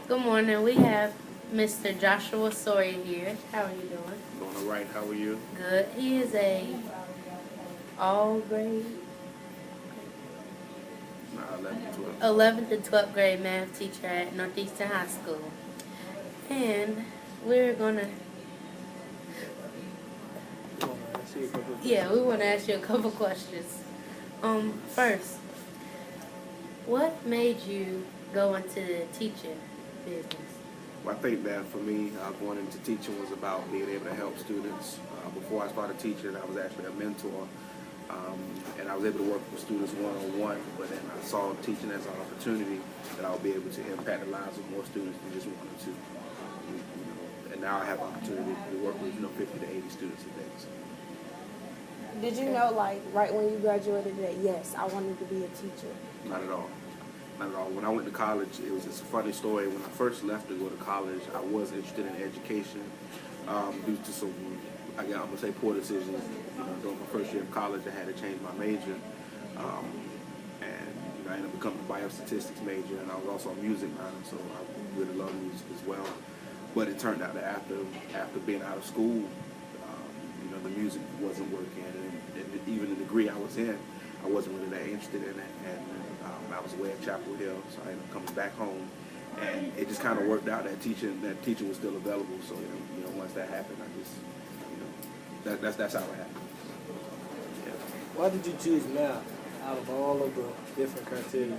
Good morning. We have Mr. Joshua Sawyer here. How are you doing? Doing all right. How are you? Good. He is a all grade Nah, 11, 12. 11th and 12th grade math teacher at Northeastern High School. And we're gonna we want to ask you a couple questions. First, what made you go into the teaching business? Well, I think that for me, going into teaching was about being able to help students. Before I started teaching, I was actually a mentor, and I was able to work with students one-on-one, but then I saw teaching as an opportunity that I would be able to impact the lives of more students than just wanted to. And now I have the opportunity to work with 50 to 80 students a day. So. Did you know, like, right when you graduated that, yes, I wanted to be a teacher? Not at all. Not at all. When I went to college, it was just a funny story. When I first left to go to college, I was interested in education due to some, I'm going to say, poor decisions. During my first year of college, I had to change my major. And I ended up becoming a biostatistics major, and I was also a music minor, so I really love music as well. But it turned out that after being out of school, the music wasn't working, and even the degree I was in, I wasn't really that interested in it, and I was away at Chapel Hill, so I ended up coming back home, and it just kind of worked out that teaching was still available. So once that happened, I just that's how it happened. Yeah. Why did you choose math out of all of the different criteria?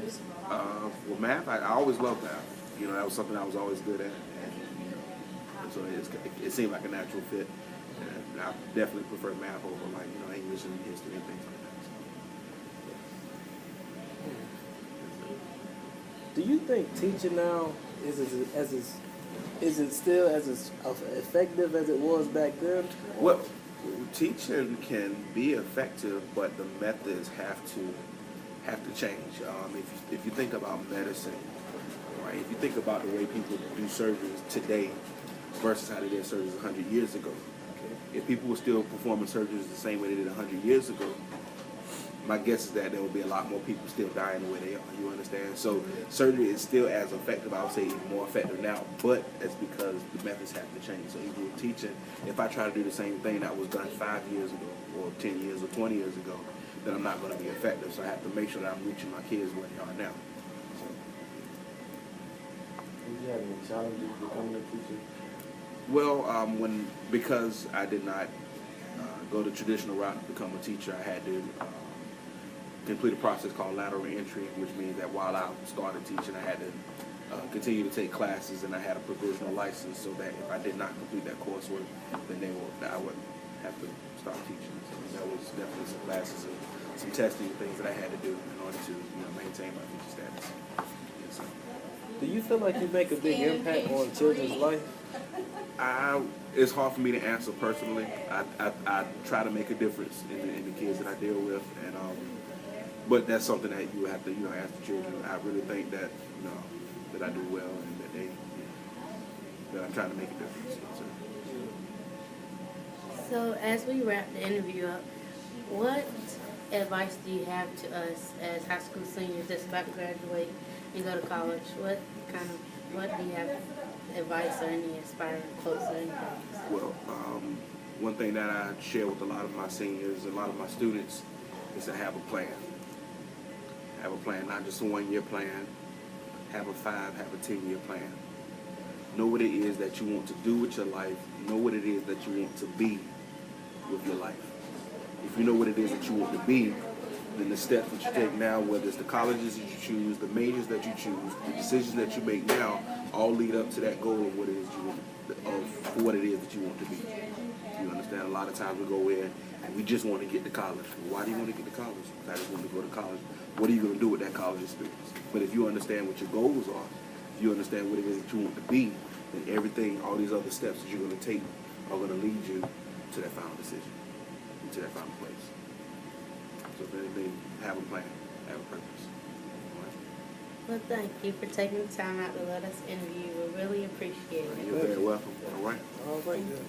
Well, math, I always loved math. That was something I was always good at, and so it seemed like a natural fit. And I definitely prefer math over English and history and things like that. So. Do you think teaching now is it still as effective as it was back then? Well, teaching can be effective, but the methods have to change. If you think about medicine, right? If you think about the way people do surgeries today versus how they did surgeries 100 years ago. If people were still performing surgeries the same way they did 100 years ago, my guess is that there will be a lot more people still dying the way they are. You understand? So surgery is still as effective. I would say even more effective now, but it's because the methods have to change. So even with teaching, if I try to do the same thing that was done 5 years ago, or 10 years, or 20 years ago, then I'm not going to be effective. So I have to make sure that I'm reaching my kids where they are now. So. Did you have any challenges becoming a teacher? Well, because I did not go the traditional route to become a teacher, I had to complete a process called lateral entry, which means that while I started teaching, I had to continue to take classes, and I had a provisional license, so that if I did not complete that coursework, then I would have to start teaching. So that was definitely some classes and some testing and things that I had to do in order to maintain my teacher status. And so, do you feel like you make a big impact on children's life? It's hard for me to answer personally. I try to make a difference in the kids that I deal with, and but that's something that you have to ask the children. I really think that that I do well, and that I'm trying to make a difference. So as we wrap the interview up, what advice do you have to us as high school seniors that's about to graduate and go to college? What do you have advice or any inspiring quotes or anything? Well, one thing that I share with a lot of my seniors, a lot of my students, is to have a plan. Have a plan, not just a 1-year plan. Have a 5, have a 10-year plan. Know what it is that you want to do with your life. Know what it is that you want to be with your life. If you know what it is that you want to be, then the steps that you take now, whether it's the colleges that you choose, the majors that you choose, the decisions that you make now, all lead up to that goal of what it is what it is that you want to be. You understand? A lot of times we go in and we just want to get to college. Why do you want to get to college? Because I just want to go to college. What are you going to do with that college experience? But if you understand what your goals are, if you understand what it is that you want to be, then everything, all these other steps that you're going to take are going to lead you to that final decision, to that final place. So if anything, have a plan, have a purpose. Well, thank you for taking the time out to let us interview. We really appreciate it. You're very welcome. All right. All right, then.